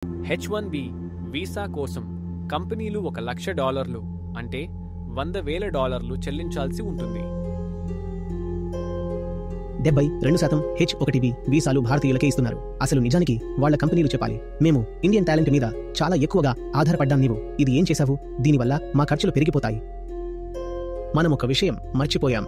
H1B visa కోసం కంపెనీలు $1,00,000 అంటే $100,000 చెల్లించాల్సి ఉంటుంది. 72% H1B వీసాలు భారతీయులకే ఇస్తున్నారు. అసలు నిజానికి వాళ్ళ కంపెనీలు చెప్పాలి, మేము ఇండియన్ టాలెంట్ మీద చాలా ఎక్కువగా ఆధారపడ్డాం, నీవు ఇది ఏం చేశావు, దీనివల్ల మా ఖర్చులు పెరిగిపోతాయి. మనం ఒక విషయం మర్చిపోయాం,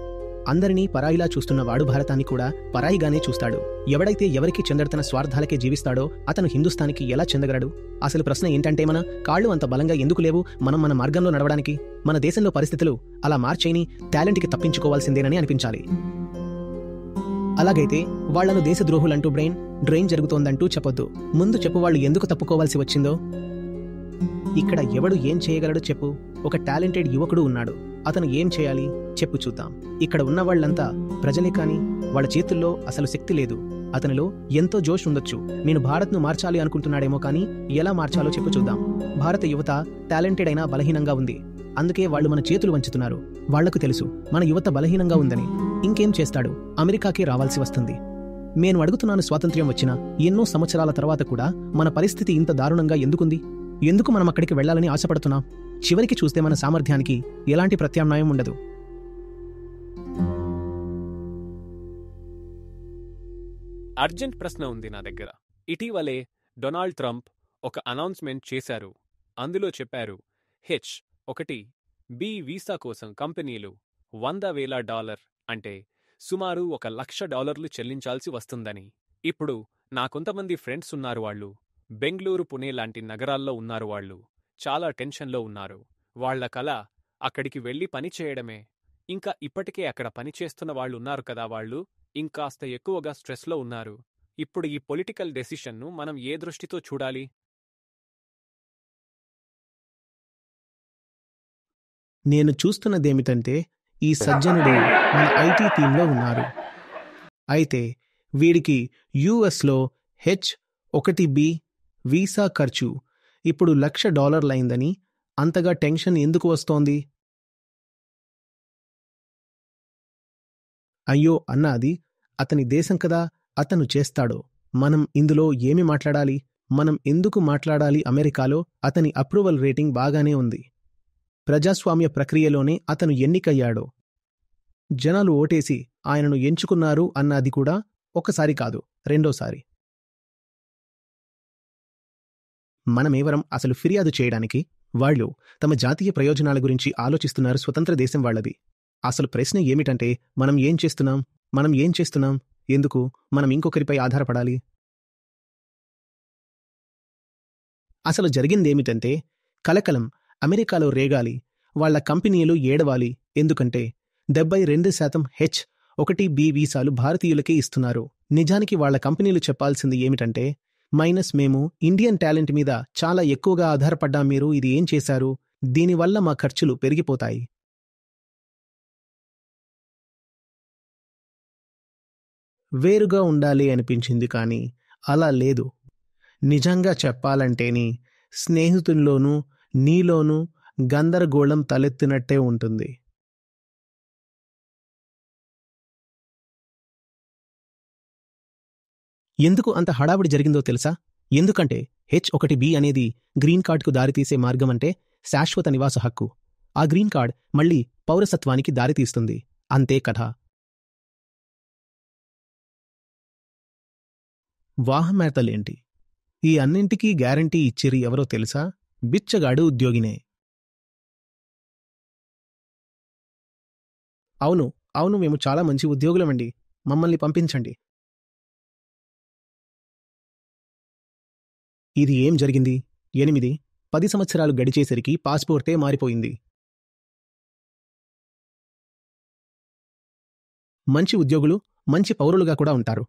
అందరినీ పరాయిలా చూస్తున్న వాడు భారతాన్ని కూడా పరాయిగానే చూస్తాడు. ఎవడైతే ఎవరికి చెందడు తన స్వార్థాలకే జీవిస్తాడో అతను హిందుస్థానికి ఎలా చెందగలడు? అసలు ప్రశ్న ఏంటంటే, మన కాళ్ళు అంత బలంగా ఎందుకు లేవు మనం మన మార్గంలో నడవడానికి? మన దేశంలో పరిస్థితులు అలా మార్చేని టాలెంట్కి తప్పించుకోవాల్సిందేనని అనిపించాలి. అలాగైతే వాళ్లను దేశద్రోహులంటూ డ్రైన్ జరుగుతోందంటూ చెప్పొద్దు. ముందు చెప్పు, వాళ్ళు ఎందుకు తప్పుకోవాల్సి వచ్చిందో. ఇక్కడ ఎవడు ఏం చేయగలడో చెప్పు. ఒక టాలెంటెడ్ యువకుడు ఉన్నాడు, అతను ఏం చేయాలి చెప్పు చూద్దాం. ఇక్కడ ఉన్నవాళ్లంతా ప్రజలే, కానీ వాళ్ళ చేతుల్లో అసలు శక్తి లేదు. అతనిలో ఎంతో జోష్ ఉండొచ్చు, నేను భారత్ను మార్చాలి అనుకుంటున్నాడేమో, కానీ ఎలా మార్చాలో చెప్పు చూద్దాం. భారత యువత టాలెంటెడ్ అయినా బలహీనంగా ఉంది, అందుకే వాళ్ళు మన చేతులు వంచుతున్నారు. వాళ్లకు తెలుసు మన యువత బలహీనంగా ఉందని. ఇంకేం చేస్తాడు, అమెరికాకే రావాల్సి వస్తుంది. నేను అడుగుతున్నాను, స్వాతంత్ర్యం వచ్చిన ఎన్నో సంవత్సరాల తర్వాత కూడా మన పరిస్థితి ఇంత దారుణంగా ఎందుకుంది? ఎందుకు మనం అక్కడికి వెళ్లాలని ఆశపడుతున్నాం? చివరికి చూస్తే మన సామర్థ్యానికి ఎలాంటి ప్రత్యామ్నాయం ఉండదు. అర్జెంట్ ప్రశ్న ఉంది నా దగ్గర. ఇటీవలే డొనాల్డ్ ట్రంప్ ఒక అనౌన్స్మెంట్ చేశారు. అందులో చెప్పారు, H1B వీసా కోసం కంపెనీలు $100,000 అంటే సుమారు $1,00,000 చెల్లించాల్సి వస్తుందని. ఇప్పుడు నా కొంతమంది ఫ్రెండ్స్ ఉన్నారు, వాళ్ళు బెంగళూరు, పుణే లాంటి నగరాల్లో ఉన్నారు. వాళ్ళు చాలా టెన్షన్లో ఉన్నారు. వాళ్ల కల అక్కడికి వెళ్లి పనిచేయడమే. ఇంకా ఇప్పటికే అక్కడ పనిచేస్తున్న వాళ్ళు ఉన్నారు కదా, వాళ్ళు ఇంకాస్త ఎక్కువగా స్ట్రెస్లో ఉన్నారు. ఇప్పుడు ఈ పొలిటికల్ డెసిషన్ను మనం ఏ దృష్టితో చూడాలి? నేను చూస్తున్నదేమిటంటే, ఈ సజ్జనుడు మన ఐటీ టీంలో ఉన్నారు. అయితే వీడికి యుఎస్లో H1B వీసా ఖర్చు ఇప్పుడు $1,00,000 అయిందని అంతగా టెన్షన్ ఎందుకు వస్తోంది? అయ్యో అన్నది అతని దేశం కదా, అతను చేస్తాడో. మనం ఇందులో ఏమి మాట్లాడాలి? మనం ఎందుకు మాట్లాడాలి? అమెరికాలో అతని అప్రూవల్ రేటింగ్ బాగానే ఉంది. ప్రజాస్వామ్య ప్రక్రియలోనే అతను ఎన్నికయ్యాడో. జనాలు ఓటేసి ఆయనను ఎంచుకున్నారు అన్నది కూడా ఒకసారి కాదు, రెండోసారి. మనమేవరం అసలు ఫిర్యాదు చేయడానికి? వాళ్ళు తమ జాతీయ ప్రయోజనాల గురించి ఆలోచిస్తున్నారు. స్వతంత్ర దేశం వాళ్ళది. అసలు ప్రశ్న ఏమిటంటే, మనం ఏం చేస్తున్నాం? ఎందుకు మనం ఇంకొకరిపై ఆధారపడాలి? అసలు జరిగిందేమిటంటే, కలకలం అమెరికాలో రేగాలి, వాళ్ల కంపెనీలు ఏడవాలి. ఎందుకంటే 72% H1B వీసాలు భారతీయులకే ఇస్తున్నారు. నిజానికి వాళ్ల కంపెనీలు చెప్పాల్సింది ఏమిటంటే, మేము ఇండియన్ టాలెంట్ మీద చాలా ఎక్కువగా ఆధారపడ్డాం, మీరు ఇది ఏం చేశారు, దీనివల్ల మా ఖర్చులు పెరిగిపోతాయి. వేరుగా ఉండాలి అనిపించింది, కానీ అలా లేదు. నిజంగా చెప్పాలంటేని స్నేహితుల్లోనూ నీలోనూ గందరగోళం తలెత్తినట్టే ఉంటుంది. ఎందుకు అంత హడావుడి జరిగిందో తెలుసా? ఎందుకంటే H1B అనేది గ్రీన్ కార్డుకు దారితీసే మార్గం, అంటే శాశ్వత నివాస హక్కు. ఆ గ్రీన్ కార్డ్ మళ్లీ పౌరసత్వానికి దారితీస్తుంది. అంతే కథ. వాహమేతలేంటి? ఈ అన్నింటికీ గ్యారంటీ ఇచ్చిరి ఎవరో తెలుసా? బిచ్చగాడు ఉద్యోగినే. అవును, మేము చాలా మంచి ఉద్యోగులమండి, మమ్మల్ని పంపించండి. ఇది ఏం జరిగింది? 8-10 సంవత్సరాలు గడిచేసరికి పాస్పోర్టే మారిపోయింది. మంచి ఉద్యోగులు మంచి పౌరులుగా కూడా ఉంటారు.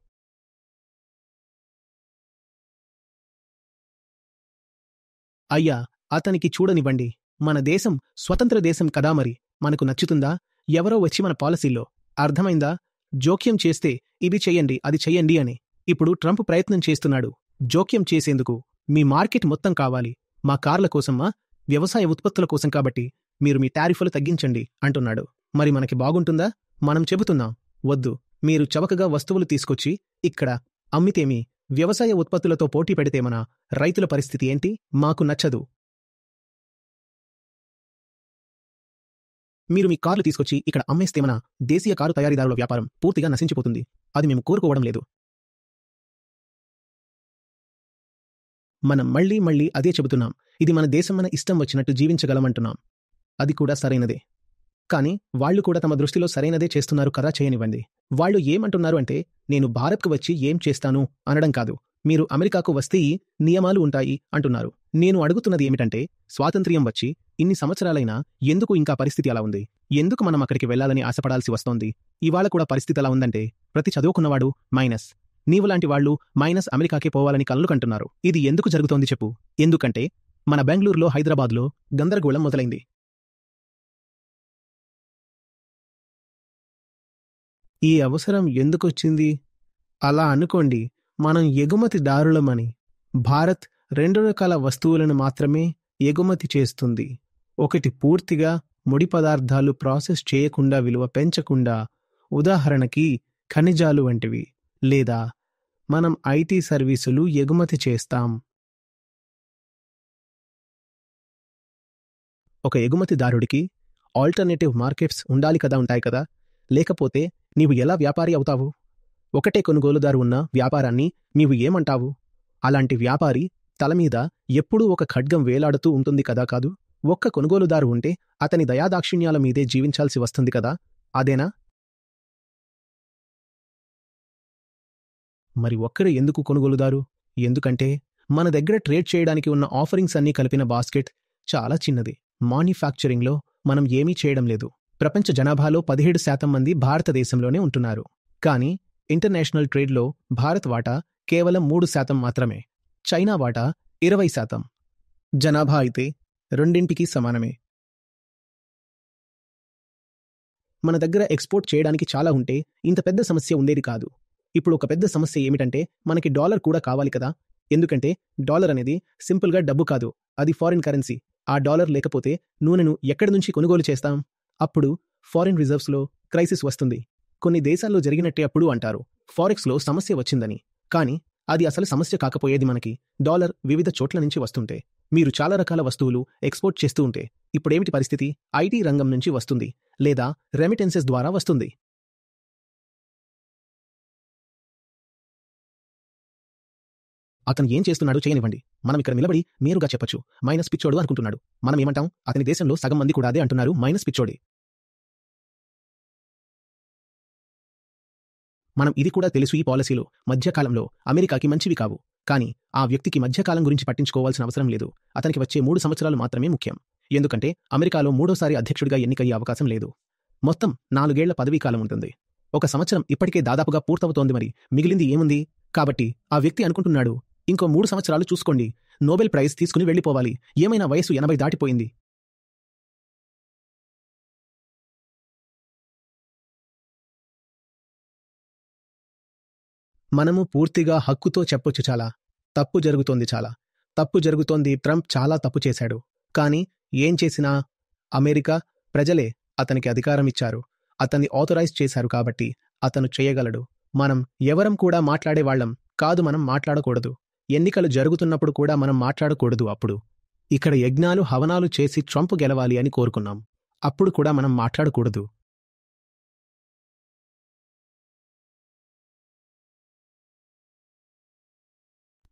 అయ్యా, అతనికి చూడనివ్వండి. మన దేశం స్వతంత్ర దేశం కదా, మరి మనకు నచ్చుతుందా? ఎవరో వచ్చి మన పాలసీల్లో, అర్థమైందా, జోక్యం చేస్తే ఇది చెయ్యండి అది చెయ్యండి అని. ఇప్పుడు ట్రంప్ ప్రయత్నం చేస్తున్నాడు జోక్యం చేసేందుకు. మీ మార్కెట్ మొత్తం కావాలి, మా కార్ల కోసమా, వ్యవసాయ ఉత్పత్తుల కోసం, కాబట్టి మీరు మీ టారిఫ్లు తగ్గించండి అంటున్నాడు. మరి మనకి బాగుంటుందా? మనం చెబుతున్నాం, వద్దు, మీరు చవకగా వస్తువులు తీసుకొచ్చి ఇక్కడ అమ్మితేమి వ్యవసాయ ఉత్పత్తులతో పోటీ పెడితే మన రైతుల పరిస్థితి ఏంటి? మాకు నచ్చదు. మీరు మీ కార్లు తీసుకొచ్చి ఇక్కడ అమ్మేస్తే మన దేశీయ కారు తయారీదారుల వ్యాపారం పూర్తిగా నశించిపోతుంది. అది మేము కోరుకోవడం లేదు. మనం మళ్లీ మళ్లీ అదే చెబుతున్నాం. ఇది మన దేశం, మన ఇష్టం వచ్చినట్టు జీవించగలమంటున్నాం. అది కూడా సరైనదే. కానీ వాళ్లు కూడా తమ దృష్టిలో సరైనదే చేస్తున్నారు కదా, చేయనివ్వండి. వాళ్లు ఏమంటున్నారు అంటే, నేను భారత్కు వచ్చి ఏం చేస్తాను అనడం కాదు, మీరు అమెరికాకు వస్తే ఈ నియమాలు ఉంటాయి అంటున్నారు. నేను అడుగుతున్నది ఏమిటంటే, స్వాతంత్ర్యం వచ్చి ఇన్ని సంవత్సరాలైనా ఎందుకు ఇంకా పరిస్థితి అలా ఉంది? ఎందుకు మనం అక్కడికి వెళ్లాలని ఆశపడాల్సి వస్తోంది? ఇవాళ కూడా పరిస్థితి అలా ఉందంటే ప్రతి చదువుకున్నవాడు మైనస్ నీవులాంటి వాళ్లు మైనస్ అమెరికాకే పోవాలని కలలు కంటున్నారు. ఇది ఎందుకు జరుగుతోంది చెప్పు? ఎందుకంటే మన బెంగళూరులో, హైదరాబాద్లో గందరగోళం మొదలైంది. ఈ అవసరం ఎందుకొచ్చింది? అలా అనుకోండి, మనం ఎగుమతిదారులమని. భారత్ 2 రకాల వస్తువులను మాత్రమే ఎగుమతి చేస్తుంది. ఒకటి పూర్తిగా ముడి పదార్థాలు ప్రాసెస్ చేయకుండా, విలువ పెంచకుండా, ఉదాహరణకి ఖనిజాలు వంటివి. లేదా మనం ఐటీ సర్వీసులు ఎగుమతి చేస్తాం. ఒక ఎగుమతిదారుడికి ఆల్టర్నేటివ్ మార్కెట్స్ ఉండాలి కదా, ఉంటాయి కదా. లేకపోతే నీవు ఎలా వ్యాపారి అవుతావు? ఒకటే కొనుగోలుదారు ఉన్న వ్యాపారాన్ని నీవు ఏమంటావు? అలాంటి వ్యాపారి తలమీద ఎప్పుడూ ఒక ఖడ్గం వేలాడుతూ ఉంటుంది కదా. కాదు, ఒక్క కొనుగోలుదారు ఉంటే అతని దయాదాక్షిణ్యాల మీదే జీవించాల్సి వస్తుంది కదా. అదేనా? మరి ఒక్కరే ఎందుకు కొనుగోలుదారు? ఎందుకంటే మన దగ్గర ట్రేడ్ చేయడానికి ఉన్న ఆఫరింగ్స్ అన్నీ కలిపిన బాస్కెట్ చాలా చిన్నది. మాన్యుఫ్యాక్చరింగ్లో మనం ఏమీ చేయడం లేదు. ప్రపంచ జనాభాలో 17% మంది భారతదేశంలోనే ఉంటున్నారు. కానీ ఇంటర్నేషనల్ ట్రేడ్లో భారత్ వాటా కేవలం 3% మాత్రమే. చైనా వాటా 20%. జనాభా అయితే రెండింటికి సమానమే. మన దగ్గర ఎక్స్పోర్ట్ చేయడానికి చాలా ఉంటే ఇంత పెద్ద సమస్య ఉండేది కాదు. ఇప్పుడు ఒక పెద్ద సమస్య ఏమిటంటే, మనకి డాలర్ కూడా కావాలి కదా. ఎందుకంటే డాలర్ అనేది సింపుల్గా డబ్బు కాదు, అది ఫారిన్ కరెన్సీ. ఆ డాలర్ లేకపోతే నూనెను ఎక్కడి నుంచి కొనుగోలు చేస్తాం? అప్పుడు ఫారిన్ రిజర్వ్స్లో క్రైసిస్ వస్తుంది. కొన్ని దేశాల్లో జరిగినట్టే అప్పుడు అంటారు ఫారెక్స్లో సమస్య వచ్చిందని. కానీ అది అసలు సమస్య కాకపోయేది. మనకి డాలర్ వివిధ చోట్ల నుంచి వస్తుంటే, మీరు చాలా రకాల వస్తువులు ఎక్స్పోర్ట్ చేస్తూ ఉంటే, ఇప్పుడేమిటి పరిస్థితి? ఐటీ రంగం నుంచి వస్తుంది, లేదా రెమిటెన్సెస్ ద్వారా వస్తుంది. అతను ఏం చేస్తున్నాడో చేయనివ్వండి. మనం ఇక్కడ నిలబడి నేరుగా చెప్పొచ్చు, మైనస్ పిచ్చోడు అనుకుంటున్నాడు. మనం ఏమంటాం? అతని దేశంలో సగం మంది కూడా అదే అంటున్నారు, మైనస్ పిచ్చోడే. మనం ఇది కూడా తెలుసు, ఈ పాలసీలు మధ్యకాలంలో అమెరికాకి మంచివి కావు. కానీ ఆ వ్యక్తికి మధ్యకాలం గురించి పట్టించుకోవాల్సిన అవసరం లేదు. అతనికి వచ్చే 3 సంవత్సరాలు మాత్రమే ముఖ్యం. ఎందుకంటే అమెరికాలో 3వ సారి అధ్యక్షుడిగా ఎన్నికయ్యే అవకాశం లేదు. మొత్తం 4 ఏళ్ల పదవీకాలం ఉంటుంది. 1 సంవత్సరం ఇప్పటికే దాదాపుగా పూర్తవుతోంది. మరి మిగిలింది ఏముంది? కాబట్టి ఆ వ్యక్తి అనుకుంటున్నాడు, ఇంకో 3 సంవత్సరాలు చూసుకోండి, నోబెల్ ప్రైజ్ తీసుకుని వెళ్లిపోవాలి. ఏమైనా వయసు 80 దాటిపోయింది. మనము పూర్తిగా హక్కుతో చెప్పొచ్చు, చాలా తప్పు జరుగుతోంది, చాలా తప్పు జరుగుతోంది. ట్రంప్ చాలా తప్పు చేశాడు. కానీ ఏం చేసినా అమెరికా ప్రజలే అతనికి అధికారం ఇచ్చారు, అతన్ని ఆథరైజ్ చేశారు. కాబట్టి అతను చేయగలడు. మనం ఎవరం కూడా మాట్లాడేవాళ్లం కాదు. మనం మాట్లాడకూడదు. ఎన్నికలు జరుగుతున్నప్పుడు కూడా మనం మాట్లాడకూడదు. అప్పుడు ఇక్కడ యజ్ఞాలు హవనాలు చేసి ట్రంప్ గెలవాలి అని కోరుకున్నాం. అప్పుడు కూడా మనం మాట్లాడకూడదు.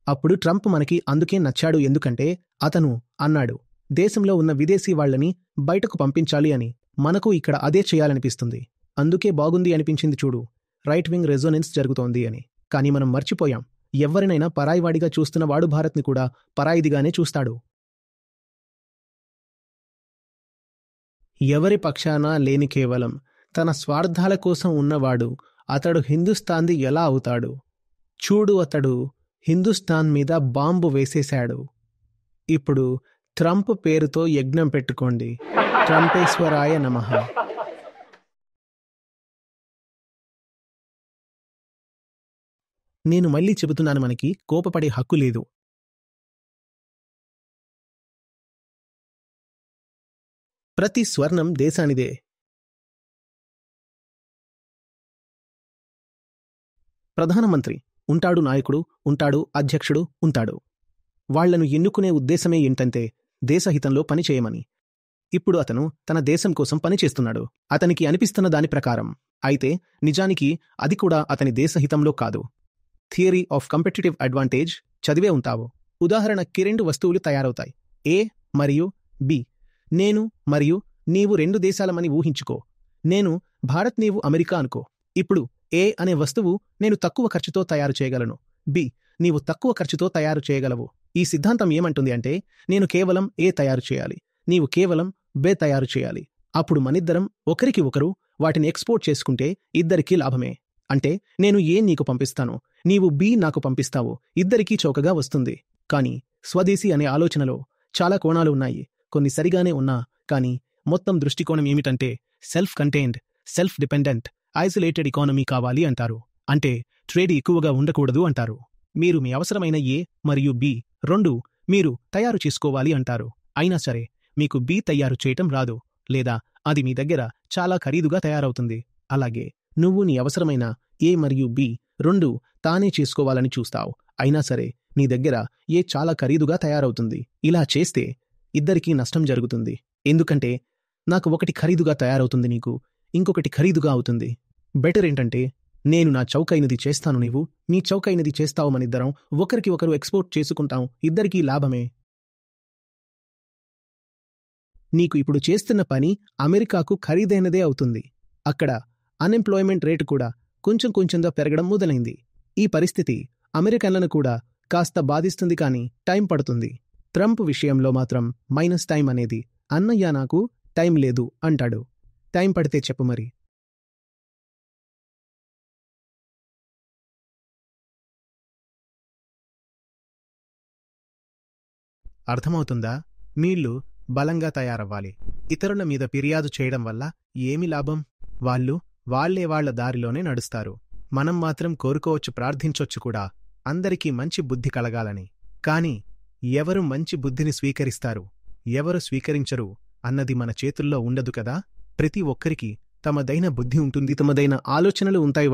అప్పుడు ట్రంప్ మనకి అందుకే నచ్చాడు. ఎందుకంటే అతను అన్నాడు, దేశంలో ఉన్న విదేశీ వాళ్లని బయటకు పంపించాలి అని. మనకు ఇక్కడ అదే చేయాలనిపిస్తుంది. అందుకే బాగుంది అనిపించింది. చూడు, రైట్ వింగ్ రెజోనెన్స్ జరుగుతోంది అని. కానీ మనం మర్చిపోయాం, ఎవరినైనా పరాయివాడిగా చూస్తున్న వాడు భారత్ని కూడా పరాయిదిగానే చూస్తాడు. ఎవరి పక్షాన లేని, కేవలం తన స్వార్థాల కోసం ఉన్నవాడు అతడు హిందుస్థాన్ది ఎలా అవుతాడు? చూడు, అతడు హిందుస్థాన్ మీద బాంబు వేసేశాడు. ఇప్పుడు ట్రంప్ పేరుతో యజ్ఞం పెట్టుకోండి. ట్రంపేశ్వరాయ నమః. నేను మళ్ళీ చెబుతున్నాను, మనకి కోపపడే హక్కు లేదు. ప్రతి స్వర్ణం దేశానిదే. ప్రధానమంత్రి ఉంటాడు నాయకుడు, ఉంటాడు అధ్యక్షుడు, ఉంటాడు. వాళ్లను ఎన్నుకునే ఉద్దేశమే ఏంటంటే దేశహితంలో పని చేయమని. ఇప్పుడు అతను తన దేశం కోసం పనిచేస్తున్నాడు, అతనికి అనిపిస్తున్న దాని ప్రకారం. అయితే నిజానికి అది కూడా అతని దేశహితంలో కాదు. థియరీ ఆఫ్ కంపెటిటివ్ అడ్వాంటేజ్ చదివే ఉంటావు. ఉదాహరణకి 2 వస్తువులు తయారవుతాయి, ఏ మరియు బి. నేను మరియు నీవు 2 దేశాలమని ఊహించుకో. నేను భారత్, నీవు అమెరికా అనుకో. ఇప్పుడు ఏ అనే వస్తువు నేను తక్కువ ఖర్చుతో తయారు చేయగలను, బి నీవు తక్కువ ఖర్చుతో తయారు చేయగలవు. ఈ సిద్ధాంతం ఏమంటుంది అంటే నేను కేవలం ఏ తయారు చేయాలి, నీవు కేవలం బే తయారు చేయాలి. అప్పుడు మనిద్దరం ఒకరికి ఒకరు వాటిని ఎక్స్పోర్ట్ చేసుకుంటే ఇద్దరికీ లాభమే. అంటే నేను ఏ నీకు పంపిస్తాను, నీవు బి నాకు పంపిస్తావు, ఇద్దరికీ చౌకగా వస్తుంది. కానీ స్వదేశీ అనే ఆలోచనలో చాలా కోణాలు ఉన్నాయి. కొన్ని సరిగానే ఉన్నా కానీ మొత్తం దృష్టికోణం ఏమిటంటే self contained, self dependent, isolated economy కావాలి అంటారు. అంటే ట్రేడ్ ఎక్కువగా ఉండకూడదు అంటారు. మీరు మీ అవసరమైన ఏ మరియు బి 2 మీరు తయారు చేసుకోవాలి అంటారు. అయినా సరే మీకు బి తయారు చేయటం రాదు, లేదా అది మీ దగ్గర చాలా ఖరీదుగా తయారవుతుంది. అలాగే నువ్వు నీ అవసరమైన ఏ మరియు బి 2 తానే చేసుకోవాలని చూస్తావు. అయినా సరే నీ దగ్గర ఏ చాలా ఖరీదుగా తయారవుతుంది. ఇలా చేస్తే ఇద్దరికీ నష్టం జరుగుతుంది. ఎందుకంటే నాకు ఒకటి ఖరీదుగా తయారవుతుంది, నీకు ఇంకొకటి ఖరీదుగా అవుతుంది. బెటర్ ఏంటంటే నేను నా చౌకైనది చేస్తాను, నీవు నీ చౌకైనది చేస్తావు, మనిద్దరం ఒకరికి ఒకరు ఎక్స్పోర్ట్ చేసుకుంటాం, ఇద్దరికీ లాభమే. నీకు ఇప్పుడు చేస్తున్న పని అమెరికాకు ఖరీదైనదే అవుతుంది. అక్కడ అన్ఎంప్లాయ్మెంట్ రేటు కూడా కొంచెంగా పెరగడం మొదలైంది. ఈ పరిస్థితి అమెరికన్లను కూడా కాస్త బాధిస్తుంది, కానీ టైం పడుతుంది. ట్రంప్ విషయంలో మాత్రం మైనస్ టైం అనేది, అన్నయ్య నాకు టైం లేదు అంటాడు. టైం పడితే చెప్పు మరి. అర్థమవుతుందా? మీళ్ళు బలంగా తయారవ్వాలి. ఇతరుల మీద ఫిర్యాదు చేయడం వల్ల ఏమి లాభం? వాళ్లే వాళ్ల దారిలోనే నడుస్తారు. మనం మాత్రం కోరుకోవచ్చు, ప్రార్థించొచ్చు కూడా, అందరికీ మంచి బుద్ధి కలగాలని. కాని ఎవరు మంచి బుద్ధిని స్వీకరిస్తారు, ఎవరు స్వీకరించరు అన్నది మన చేతుల్లో ఉండదు కదా. ప్రతి ఒక్కరికి తమదైన బుద్ధి ఉంటుంది, తమదైన ఆలోచనలు ఉంటాయి.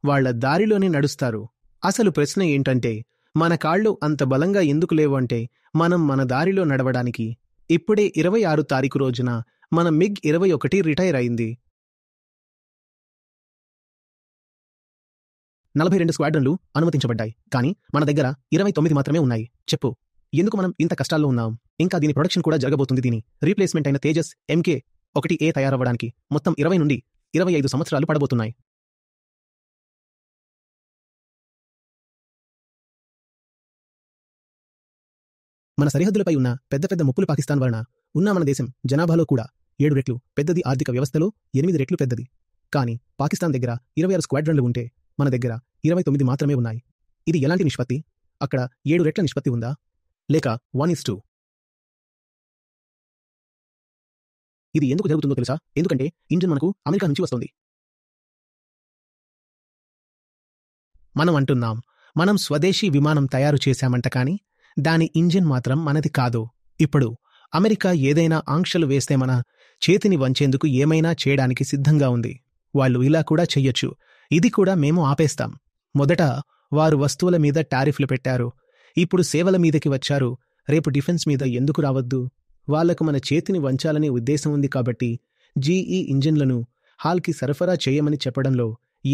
వాళ్ల దారిలోనే నడుస్తారు. అసలు ప్రశ్న ఏంటంటే మన కాళ్ళు అంత బలంగా ఎందుకు లేవు అంటే మనం మన దారిలో నడవడానికి. ఇప్పుడే 26 తారీఖు రోజున మన MiG-21 రిటైర్ అయింది. 42 స్క్వాడ్రన్లు అనుమతించబడ్డాయి, కానీ మన దగ్గర 29 మాత్రమే ఉన్నాయి. చెప్పు, ఎందుకు మనం ఇంత కష్టాల్లో ఉన్నాం? ఇంకా దీని ప్రొడక్షన్ కూడా జరగబోతుంది. దీని రీప్లేస్మెంట్ అయిన తేజస్ MK-1A తయారవ్వడానికి మొత్తం 20 నుండి 25 సంవత్సరాలు పడబోతున్నాయి. మన సరిహద్దులపై ఉన్న పెద్ద ముప్పులు పాకిస్తాన్ వలన ఉన్న మన దేశం జనాభాలో కూడా 7 రెట్లు పెద్దది, ఆర్థిక వ్యవస్థలో 8 రెట్లు పెద్దది. కానీ పాకిస్తాన్ దగ్గర 26 స్క్వాడ్రన్లు ఉంటే మన దగ్గర 29 మాత్రమే ఉన్నాయి. ఇది ఎలాంటి నిష్పత్తి? అక్కడ 7 రెట్ల నిష్పత్తి ఉందా, లేక 1:2? ఇది ఎందుకు జరుగుతుందో తెలుసా? ఎందుకంటే ఇంజిన్ మనకు అమెరికా నుంచి వస్తుంది. మనం అంటున్నాం మనం స్వదేశీ విమానం తయారు చేశామంట, కానీ దాని ఇంజిన్ మాత్రం మనది కాదు. ఇప్పుడు అమెరికా ఏదైనా ఆంక్షలు వేస్తే మన చేతిని వంచేందుకు ఏమైనా చేయడానికి సిద్ధంగా ఉంది. వాళ్ళు ఇలా కూడా చెయ్యొచ్చు. ఇది కూడా మేము ఆపేస్తాం. మొదట వారు వస్తువుల మీద టారిఫ్లు పెట్టారు, ఇప్పుడు సేవల మీదకి వచ్చారు. రేపు డిఫెన్స్ మీద ఎందుకు రావద్దు? వాళ్లకు మన చేతిని వంచాలనే ఉద్దేశం ఉంది కాబట్టి GE ఇంజిన్లను హాల్కి సరఫరా చేయమని చెప్పడంలో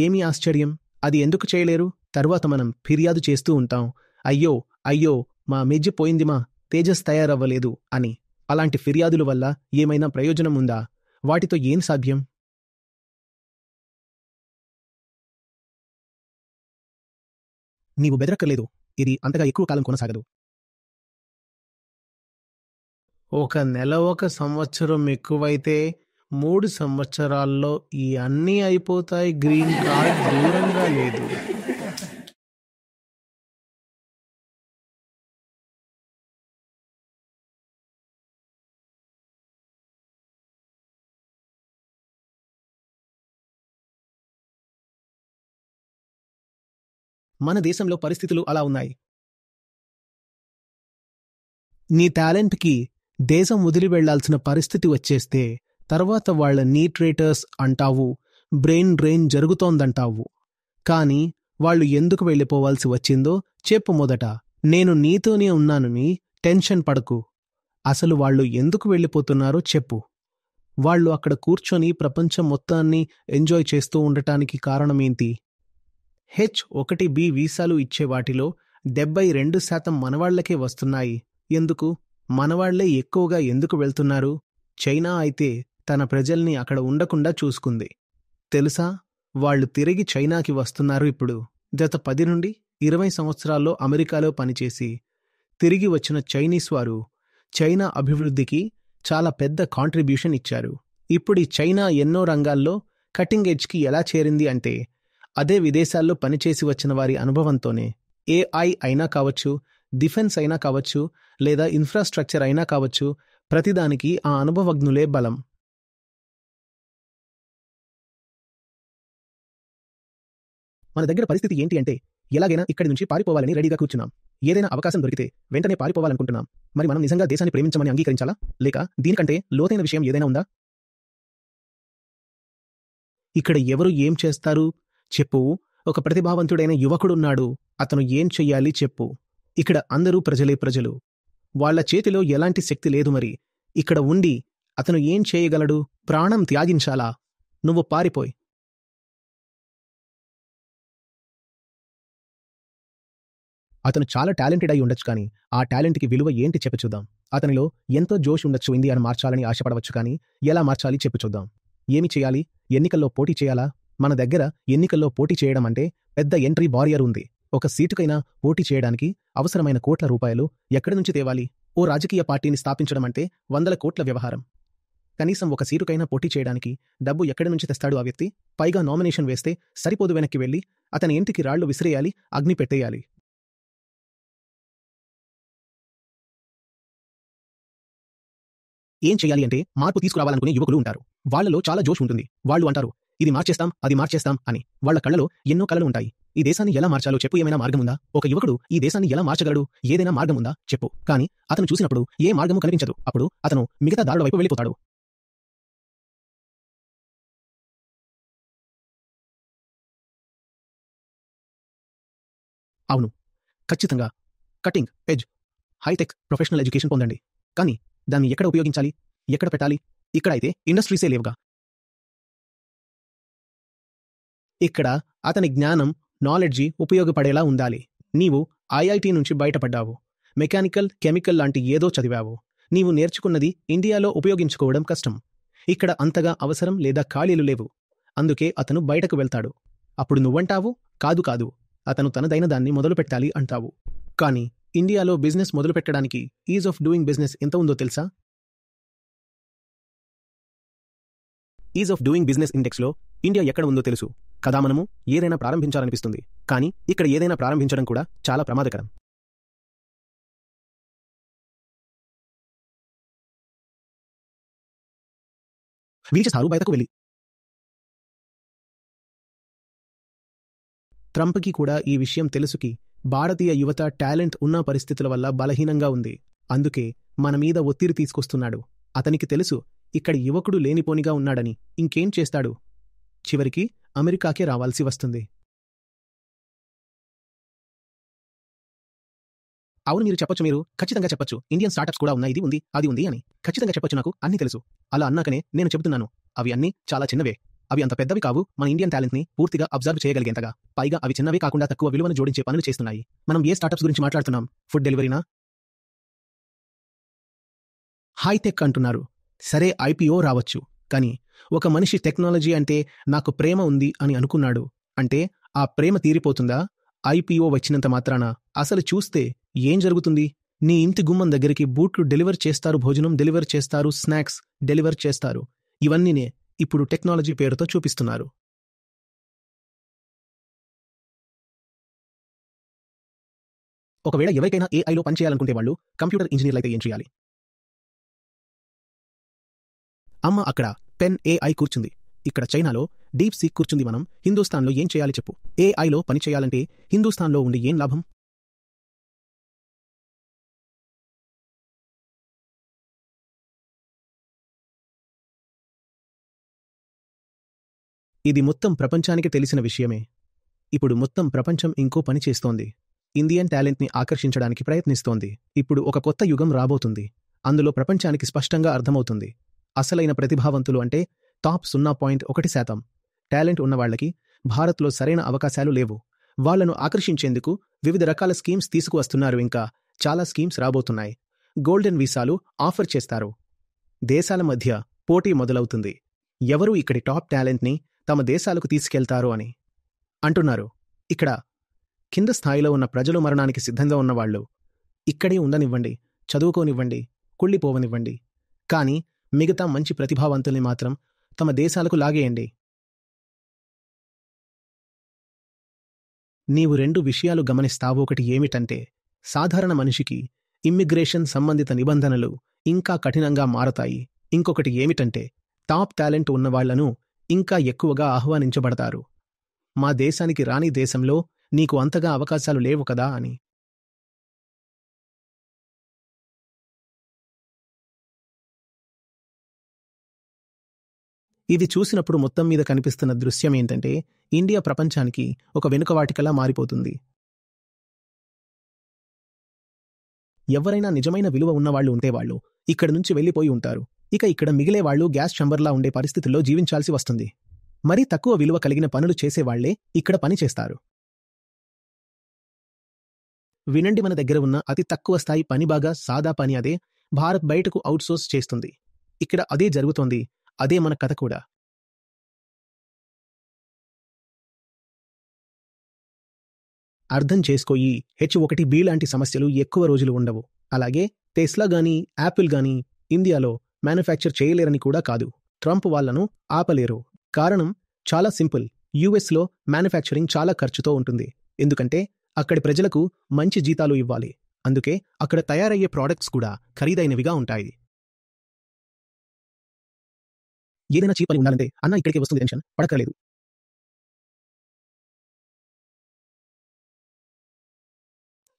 ఏమీ ఆశ్చర్యం? అది ఎందుకు చేయలేరు? తర్వాత మనం ఫిర్యాదు చేస్తూ ఉంటాం, అయ్యో మా మెజ్జి పోయింది, మా తేజస్ తయారవ్వలేదు అని. అలాంటి ఫిర్యాదుల వల్ల ఏమైనా ప్రయోజనం ఉందా? వాటితో ఏం సాధ్యం? నీవు బెదరక్కర్లేదు, ఇది అంతగా ఎక్కువ కాలం కొనసాగదు. 1 నెల 1 సంవత్సరం ఎక్కువైతే 3 సంవత్సరాల్లో ఈ అన్నీ అయిపోతాయి. గ్రీన్ కార్డ్ దూరంగా లేదు. మన దేశంలో పరిస్థితులు అలా ఉన్నాయి. నీ టాలెంట్కి దేశం వదిలి వెళ్లాల్సిన పరిస్థితి వచ్చేస్తే తర్వాత వాళ్ల నీట్ రేటర్స్ అంటావు, బ్రెయిన్ డ్రెయిన్ జరుగుతోందంటావు. కానీ వాళ్ళు ఎందుకు వెళ్ళిపోవాల్సి వచ్చిందో చెప్పు మొదట. నేను నీతోనే ఉన్నానని టెన్షన్ పడకు. అసలు వాళ్ళు ఎందుకు వెళ్ళిపోతున్నారో చెప్పు. వాళ్ళు అక్కడ కూర్చొని ప్రపంచం మొత్తాన్ని ఎంజాయ్ చేస్తూ ఉండటానికి కారణమేంటి? H-1B వీసాలు ఇచ్చే వాటిలో 72% మనవాళ్లకే వస్తున్నాయి. ఎందుకు? మనవాళ్లే ఎక్కువగా ఎందుకు వెళ్తున్నారు? చైనా అయితే తన ప్రజల్ని అక్కడ ఉండకుండా చూసుకుంది. తెలుసా? వాళ్ళు తిరిగి చైనాకి వస్తున్నారు ఇప్పుడు. గత 10 నుండి 20 సంవత్సరాల్లో అమెరికాలో పనిచేసి తిరిగి వచ్చిన చైనీస్ వారు చైనా అభివృద్ధికి చాలా పెద్ద కాంట్రిబ్యూషన్ ఇచ్చారు. ఇప్పుడు చైనా ఎన్నో రంగాల్లో కటింగ్ ఎడ్జ్కి ఎలా చేరింది అంటే అదే విదేశాల్లో పనిచేసి వచ్చిన వారి అనుభవంతోనే. AI అయినా కావచ్చు, డిఫెన్స్ అయినా కావచ్చు, లేదా ఇన్ఫ్రాస్ట్రక్చర్ అయినా కావచ్చు, ప్రతిదానికి ఆ అనుభవజ్ఞులే బలం. మన దగ్గర పరిస్థితి ఏంటి అంటే ఎలాగైనా ఇక్కడి నుంచి పారిపోవాలని రెడీగా కూర్చున్నాం. ఏదైనా అవకాశం దొరికితే వెంటనే పారిపోవాలనుకుంటున్నాం. మరి మనం నిజంగా దేశాన్ని ప్రేమించమని అంగీకరించాలా? లేక దీనికంటే లోతైన విషయం ఏదైనా ఉందా? ఇక్కడ ఎవరు ఏం చేస్తారు చెప్పు. ఒక ప్రతిభావంతుడైన యువకుడున్నాడు. అతను ఏం చెయ్యాలి చెప్పు. ఇక్కడ అందరూ ప్రజలు. వాళ్ల చేతిలో ఎలాంటి శక్తి లేదు. మరి ఇక్కడ ఉండి అతను ఏం చేయగలడు? ప్రాణం త్యాగించాలా? నువ్వు పారిపోయ్. అతను చాలా టాలెంటెడ్ అయి ఉండొచ్చు, కానీ ఆ టాలెంట్కి విలువ ఏంటి చెప్పు చూద్దాం. అతనిలో ఎంతో జోష్ ఉండొచ్చు, ఇండియాను మార్చాలని ఆశపడవచ్చు, కానీ ఎలా మార్చాలి చెప్పు చూద్దాం. ఏమి చేయాలి? ఎన్నికల్లో పోటీ చేయాలా? మన దగ్గర ఎన్నికల్లో పోటీ చేయడం అంటే పెద్ద ఎంట్రీ బారియర్ ఉంది. ఒక సీటుకైనా పోటీ చేయడానికి అవసరమైన కోట్ల రూపాయలు ఎక్కడి నుంచి తేవాలి? ఓ రాజకీయ పార్టీని స్థాపించడం అంటే 100 కోట్ల వ్యవహారం. కనీసం ఒక సీటుకైనా పోటీ చేయడానికి డబ్బు ఎక్కడి నుంచి తెస్తాడు ఆ వ్యక్తి? పైగా నామినేషన్ వేస్తే సరిపోదు, వెనక్కి వెళ్లి అతని ఇంటికి రాళ్లు విసిరేయాలి, అగ్ని పెట్టేయాలి. ఏం చేయాలి అంటే మార్పు తీసుకురావాలనుకునే యువకులు ఉంటారు. వాళ్లలో చాలా జోష్ ఉంటుంది. వాళ్ళు అంటారు, ఇది మార్చేస్తాం, అది మార్చేస్తాం అని. వాళ్ల కళ్ళలో ఎన్నో కలలు ఉంటాయి. ఈ దేశాన్ని ఎలా మార్చాలో చెప్పు. ఏమైనా మార్గముందా? ఒక యువకుడు ఈ దేశాన్ని ఎలా మార్చగలడు? ఏదైనా మార్గం ఉందా చెప్పు. కానీ అతను చూసినప్పుడు ఏ మార్గము కనిపించదు. అప్పుడు అతను మిగతా దారుల వైపు వెళ్ళిపోతాడు. అవును, ఖచ్చితంగా. Cutting edge, hi tech professional education పొందండి. కానీ దాన్ని ఎక్కడ ఉపయోగించాలి? ఎక్కడ పెట్టాలి? ఇక్కడైతే ఇండస్ట్రీసే లేవుగా. ఇక్కడ అతని జ్ఞానం, నాలెడ్జి ఉపయోగపడేలా ఉండాలి. నీవు IIT నుంచి బయటపడ్డావు. మెకానికల్, కెమికల్ లాంటి ఏదో చదివావు. నీవు నేర్చుకున్నది ఇండియాలో ఉపయోగించుకోవడం కష్టం. ఇక్కడ అంతగా అవసరం లేదా ఖాళీలు లేవు. అందుకే అతను బయటకు వెళ్తాడు. అప్పుడు నువ్వంటావు, కాదు కాదు, అతను తనదైన దాన్ని మొదలుపెట్టాలి అంటావు. కానీ ఇండియాలో బిజినెస్ మొదలుపెట్టడానికి ఈజ్ ఆఫ్ డూయింగ్ బిజినెస్ ఎంత ఉందో తెలుసా? ఈజ్ ఆఫ్ డూయింగ్ బిజినెస్ ఇండెక్స్లో ఇండియా ఎక్కడ ఉందో తెలుసు కదా. మనము ఏదైనా ప్రారంభించాలనిపిస్తుంది, కానీ ఇక్కడ ఏదైనా ప్రారంభించడం కూడా చాలా ప్రమాదకరం. వీల్చేస్తారు బయటకు వెళ్ళి. ట్రంప్కి కూడా ఈ విషయం తెలుసుకి భారతీయ యువత టాలెంట్ ఉన్న పరిస్థితుల వల్ల బలహీనంగా ఉంది. అందుకే మన మీద ఒత్తిడి తీసుకొస్తున్నాడు. అతనికి తెలుసు ఇక్కడ యువకుడు లేనిపోనిగా ఉన్నాడని. ఇంకేం చేస్తాడు? చివరికి అమెరికాకే రావాల్సి వస్తుంది. అవును, మీరు చెప్పొచ్చు. మీరు ఖచ్చితంగా చెప్పొచ్చు. ఇండియన్ స్టార్టప్స్ కూడా ఉన్నాయి, ఇది ఉంది, అది ఉంది అని ఖచ్చితంగా చెప్పొచ్చు. నాకు అన్నీ తెలుసు. అలా అన్నాకనే నేను చెబుతున్నాను, అవి అన్నీ చాలా చిన్నవే. అవి అంత పెద్దవి కావు. మన ఇండియన్ టాలెంట్ని పూర్తిగా అబ్జర్వ్ చేయగలిగేంతగా. పైగా అవి చిన్నవే కాకుండా తక్కువ విలువను జోడించే పనులు చేస్తున్నాయి. మనం ఏ స్టార్టప్స్ గురించి మాట్లాడుతున్నాం? ఫుడ్ డెలివరీనా? హైటెక్ అంటున్నారు. సరే, IPO రావచ్చు. కానీ ఒక మనిషి టెక్నాలజీ అంటే నాకు ప్రేమ ఉంది అని అనుకున్నాడు అంటే ఆ ప్రేమ తీరిపోతుందా? IPO వచ్చినంత మాత్రాన అసలు చూస్తే ఏం జరుగుతుంది? నీ ఇంటి గుమ్మం దగ్గరికి బూట్లు డెలివర్ చేస్తారు, భోజనం డెలివర్ చేస్తారు, స్నాక్స్ డెలివర్ చేస్తారు. ఇవన్నీనే ఇప్పుడు టెక్నాలజీ పేరుతో చూపిస్తున్నారు. ఒకవేళ ఎవరికైనా AIలో పనిచేయాలనుకుంటే వాళ్ళు కంప్యూటర్ ఇంజనీర్లైతే ఏం చేయాలి? అమ్మ, అక్కడ పెన్ AI కూర్చుంది. ఇక్కడ చైనాలో డీప్ సీక్ కూర్చుంది. మనం హిందూస్థాన్లో ఏం చేయాలి చెప్పు? AIలో పని చేయాలంటే హిందూస్థాన్లో ఉండి ఏం లాభం? ఇది మొత్తం ప్రపంచానికి తెలిసిన విషయమే. ఇప్పుడు మొత్తం ప్రపంచం ఇంకో పని చేస్తోంది. ఇండియన్ టాలెంట్ని ఆకర్షించడానికి ప్రయత్నిస్తోంది. ఇప్పుడు ఒక కొత్త యుగం రాబోతుంది. అందులో ప్రపంచానికి స్పష్టంగా అర్థమవుతుంది. అసలైన ప్రతిభావంతులు అంటే టాప్ 0.1% టాలెంట్ ఉన్నవాళ్లకి భారత్లో సరైన అవకాశాలు లేవు. వాళ్లను ఆకర్షించేందుకు వివిధ రకాల స్కీమ్స్ తీసుకువస్తున్నారు. ఇంకా చాలా స్కీమ్స్ రాబోతున్నాయి. గోల్డెన్ వీసాలు ఆఫర్ చేస్తారు. దేశాల మధ్య పోటీ మొదలవుతుంది. ఎవరు ఇక్కడి టాప్ టాలెంట్ని తమ దేశాలకు తీసుకెళ్తారో అని అంటున్నారు. ఇక్కడ కింద స్థాయిలో ఉన్న ప్రజలు మరణానికి సిద్ధంగా ఉన్నవాళ్లు ఇక్కడే ఉండనివ్వండి, చదువుకోనివ్వండి, కుళ్ళిపోవనివ్వండి. కానీ మిగతా మంచి ప్రతిభావంతుల్ని మాత్రం తమ దేశాలకు లాగేయండి. నీవు 2 విషయాలు గమనిస్తావు. ఒకటి ఏమిటంటే సాధారణ మనిషికి ఇమ్మిగ్రేషన్ సంబంధిత నిబంధనలు ఇంకా కఠినంగా మారతాయి. ఇంకొకటి ఏమిటంటే టాప్ టాలెంట్ ఉన్నవాళ్లను ఇంకా ఎక్కువగా ఆహ్వానించబడతారు. మా దేశానికి రాని దేశంలో నీకు అంతగా అవకాశాలు లేవు కదా అని. ఇది చూసినప్పుడు మొత్తం మీద కనిపిస్తున్న దృశ్యం ఏంటంటే ఇండియా ప్రపంచానికి ఒక వెనుకవాటికలా మారిపోతుంది. ఎవరైనా నిజమైన విలువ ఉన్నవాళ్లు ఉంటే వాళ్ళు ఇక్కడి నుంచి వెళ్లిపోయి ఉంటారు. ఇక ఇక్కడ మిగిలేవాళ్లు గ్యాస్ ఛంబర్లా ఉండే పరిస్థితుల్లో జీవించాల్సి వస్తుంది. మరీ తక్కువ విలువ కలిగిన పనులు చేసేవాళ్లే ఇక్కడ పని చేస్తారు. వినండి, మన దగ్గర ఉన్న అతి తక్కువ స్థాయి పని బాగా సాదా పని అదే భారత్ బయటకు అవుట్సోర్స్ చేస్తుంది. ఇక్కడ అదే జరుగుతోంది. అదే మన కథ కూడా. అర్థం చేసుకోయి. H1B లాంటి సమస్యలు ఎక్కువ రోజులు ఉండవు. అలాగే టెస్లా గానీ యాపిల్ గానీ ఇండియాలో మ్యానుఫ్యాక్చర్ చేయలేరని కూడా కాదు. ట్రంప్ వాళ్లను ఆపలేరు. కారణం చాలా సింపుల్. యుఎస్లో మ్యానుఫ్యాక్చరింగ్ చాలా ఖర్చుతో ఉంటుంది. ఎందుకంటే అక్కడి ప్రజలకు మంచి జీతాలు ఇవ్వాలి. అందుకే అక్కడ తయారయ్యే ప్రోడక్ట్స్ కూడా ఖరీదైనవిగా ఉంటాయి. ఏదైనా చీప్ అని ఉండాలంటే అన్న ఇక్కడికే వస్తుంది, టెన్షన్ పడక్కర్లేదు.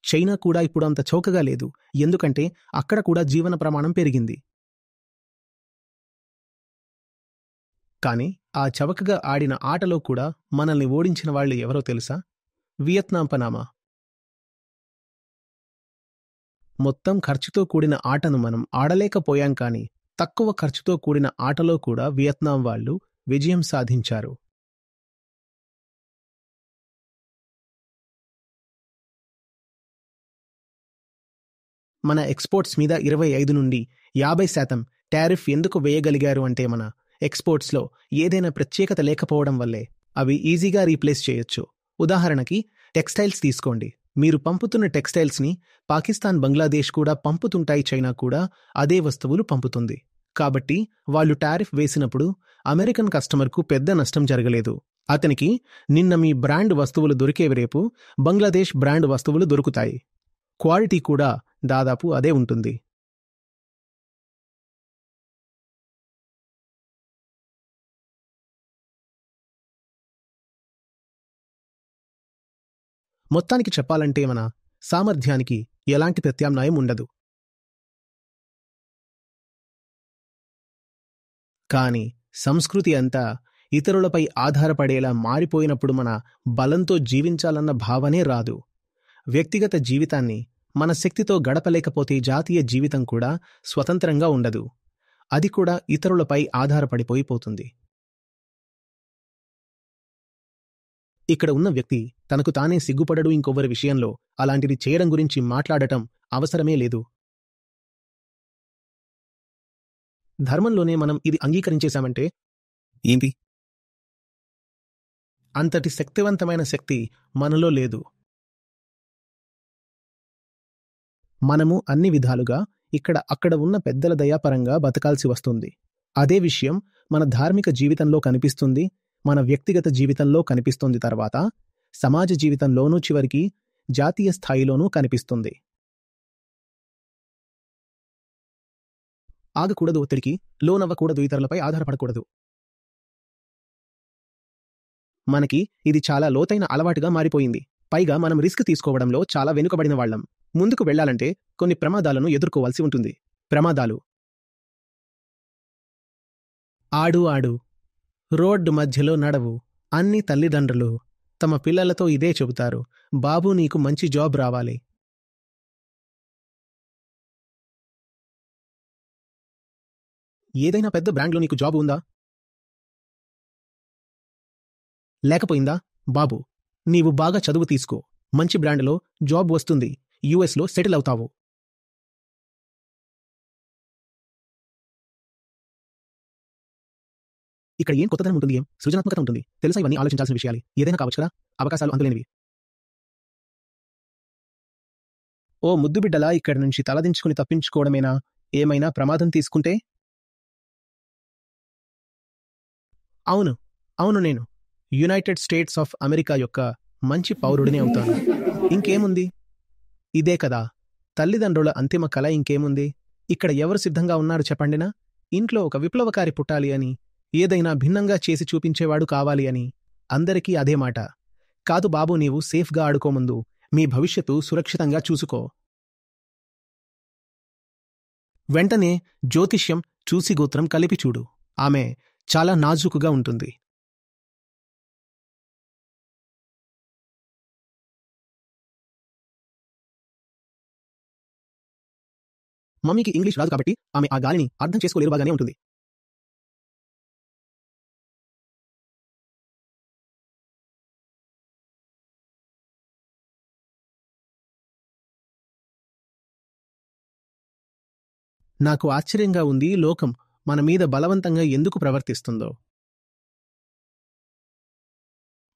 చైనా కూడా ఇప్పుడు అంత చౌకగా లేదు. ఎందుకంటే అక్కడ కూడా జీవన ప్రమాణం పెరిగింది. కానీ ఆ చవకగా ఆడిన ఆటలో కూడా మనల్ని ఓడించిన వాళ్ళు ఎవరో తెలుసా? Vietnam, Panama. మొత్తం ఖర్చుతో కూడిన ఆటను మనం ఆడలేకపోయాం. కానీ తక్కువ ఖర్చుతో కూడిన ఆటలో కూడా వియత్నాం వాళ్ళు విజయం సాధించారు. మన ఎక్స్పోర్ట్స్ మీద 25 నుండి 50% టారిఫ్ ఎందుకు వేయగలిగారు అంటే మన ఎక్స్పోర్ట్స్లో ఏదైనా ప్రత్యేకత లేకపోవడం వల్లే. అవి ఈజీగా రీప్లేస్ చేయొచ్చు. ఉదాహరణకి టెక్స్టైల్స్ తీసుకోండి. మీరు పంపుతున్న టెక్స్టైల్స్ని పాకిస్తాన్, బంగ్లాదేశ్ కూడా పంపుతుంటాయి. చైనా కూడా అదే వస్తువులు పంపుతుంది. కాబట్టి వాళ్ళు టారిఫ్ వేసినప్పుడు అమెరికన్ కస్టమర్కు పెద్ద నష్టం జరగలేదు. అతనికి నిన్న మీ బ్రాండ్ వస్తువులు దొరికేవి, రేపు బంగ్లాదేశ్ బ్రాండ్ వస్తువులు దొరుకుతాయి. క్వాలిటీ కూడా దాదాపు అదే ఉంటుంది. మొత్తానికి చెప్పాలంటే మన సామర్థ్యానికి ఎలాంటి ప్రత్యామ్నాయం ఉండదు. కానీ సంస్కృతి అంతా ఇతరులపై ఆధారపడేలా మారిపోయినప్పుడు మన బలంతో జీవించాలన్న భావనే రాదు. వ్యక్తిగత జీవితాన్ని మన శక్తితో గడపలేకపోతే జాతీయ జీవితం కూడా స్వతంత్రంగా ఉండదు. అది కూడా ఇతరులపై ఆధారపడిపోయిపోతుంది. ఇక్కడ ఉన్న వ్యక్తి తనకు తానే సిగ్గుపడడు. ఇంకొవరి విషయంలో అలాంటిది చేయడం గురించి మాట్లాడటం అవసరమే లేదు. ధర్మంలోనే మనం ఇది అంగీకరించేశామంటే ఏంటి? అంతటి శక్తివంతమైన శక్తి మనలో లేదు. మనము అన్ని విధాలుగా ఇక్కడ అక్కడ ఉన్న పెద్దల దయాపరంగా బతకాల్సి వస్తుంది. అదే విషయం మన ధార్మిక జీవితంలో కనిపిస్తుంది, మన వ్యక్తిగత జీవితంలో కనిపిస్తుంది, తర్వాత సమాజ జీవితంలోనూ, చివరికి జాతీయ స్థాయిలోనూ కనిపిస్తుంది. ఆగకూడదు, ఒత్తిడికి లోనవ్వకూడదు, ఇతరులపై ఆధారపడకూడదు. మనకి ఇది చాలా లోతైన అలవాటుగా మారిపోయింది. పైగా మనం రిస్క్ తీసుకోవడంలో చాలా వెనుకబడిన వాళ్ళం. ముందుకు వెళ్లాలంటే కొన్ని ప్రమాదాలను ఎదుర్కోవాల్సి ఉంటుంది. ప్రమాదాలు. ఆడు, రోడ్డు మధ్యలో నడవు. అన్ని తల్లిదండ్రులు తమ పిల్లలతో ఇదే చెబుతారు, బాబు నీకు మంచి జాబ్ రావాలి. ఏదైనా పెద్ద బ్రాండ్లో నీకు జాబ్ ఉందా? లేకపోయిందా? బాబు, నీవు బాగా చదువు తీసుకో, మంచి బ్రాండ్లో జాబ్ వస్తుంది, యుఎస్లో సెటిల్ అవుతావు. ఇక్కడ ఏం కొత్తదనం ఉంటుంది, ఏం సృజనాత్మకత ఉంటుంది తెలుసా? ఇవన్నీ ఆలోచించాల్సిన విషయాలు. ఏదైనా కావచ్చు కదా, అవకాశాలు అందులేనివి. ఓ ముద్దు బిడ్డలా ఇక్కడి నుంచి తలదించుకుని తప్పించుకోవడమేనా? ఏమైనా ప్రమాదం తీసుకుంటే? అవును, అవును, నేను యునైటెడ్ స్టేట్స్ ఆఫ్ అమెరికా యొక్క మంచి పౌరుడిని అవుతాను. ఇంకేముంది? ఇదే కదా తల్లిదండ్రుల అంతిమ కల. ఇంకేముంది? ఇక్కడ ఎవరు సిద్ధంగా ఉన్నారు చెప్పండినా? ఇంట్లో ఒక విప్లవకారి పుట్టాలి అని, ఏదైనా భిన్నంగా చేసి చూపించేవాడు కావాలి అని. అందరికీ అదే మాట. కాదు బాబు, నీవు సేఫ్గా ఆడుకోముందు మీ భవిష్యత్తు సురక్షితంగా చూసుకో. వెంటనే జ్యోతిష్యం చూసి గోత్రం కలిపి చూడు. ఆమె చాలా నాజూకుగా ఉంటుంది. మమ్మీకి ఇంగ్లీష్ రాదు కాబట్టి ఆమె ఆ గాలిని అర్థం చేసుకోలేరు. బాగానే ఉంటుంది. నాకు ఆశ్చర్యంగా ఉంది, లోకం మన మీద బలవంతంగా ఎందుకు ప్రవర్తిస్తుందో.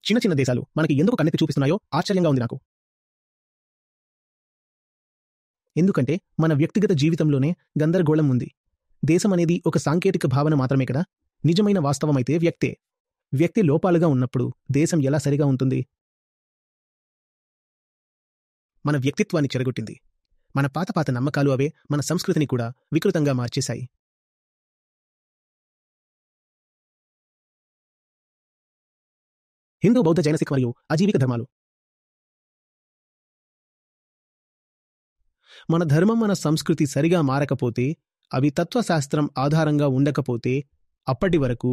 చిన్న చిన్న దేశాలు మనకి ఎందుకు కన్నెత్తి చూపిస్తున్నాయో ఆశ్చర్యంగా ఉంది నాకు. ఎందుకంటే మన వ్యక్తిగత జీవితంలోనే గందరగోళం ఉంది. దేశం అనేది ఒక సాంకేతిక భావన మాత్రమే కదా. నిజమైన వాస్తవమైతే వ్యక్తే. వ్యక్తి లోపాలుగా ఉన్నప్పుడు దేశం ఎలా సరిగా ఉంటుంది? మన వ్యక్తిత్వాన్ని చెరగొట్టింది. మన పాత పాత నమ్మకాలు అవే మన సంస్కృతిని కూడా వికృతంగా మార్చేశాయి. హిందూ, బౌద్ధ, జైన, సిక్ మరియు అజీవిక ధర్మాలు. మన ధర్మం, మన సంస్కృతి సరిగా మారకపోతే, అవి తత్వశాస్త్రం ఆధారంగా ఉండకపోతే, అప్పటి వరకు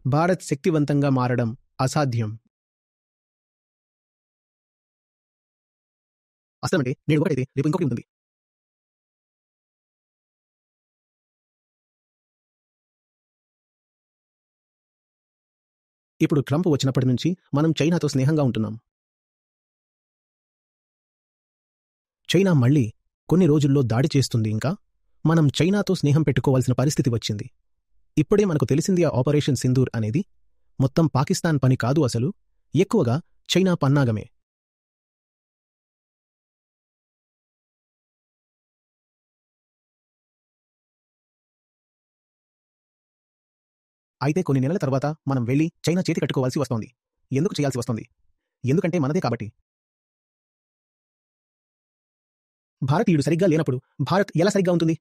భారత్ శక్తివంతంగా మారడం అసాధ్యం. అసలంటే నేడు ఒకటైతే రేపు ఇంకొకటి ఉంటుంది. ఇప్పుడు ట్రంప్ వచ్చినప్పటి నుంచి మనం చైనాతో స్నేహంగా ఉంటున్నాం. చైనా మళ్ళీ కొన్ని రోజుల్లో దాడి చేస్తుంది. ఇంకా మనం చైనాతో స్నేహం పెట్టుకోవాల్సిన పరిస్థితి వచ్చింది. ఇప్పుడే మనకు తెలిసింది, ఆ ఆపరేషన్ సింధూర్ అనేది మొత్తం పాకిస్తాన్ పని కాదు, అసలు ఎక్కువగా చైనా పన్నాగమే. అయితే కొన్ని నెలల తర్వాత మనం వెళ్లి చైనా చేతి కట్టుకోవాల్సి వస్తోంది. ఎందుకు చేయాల్సి వస్తోంది? ఎందుకంటే మనదే కాబట్టి. భారతీయుడు సరిగ్గా లేనప్పుడు భారత్ ఎలా సరిగ్గా ఉంటుంది?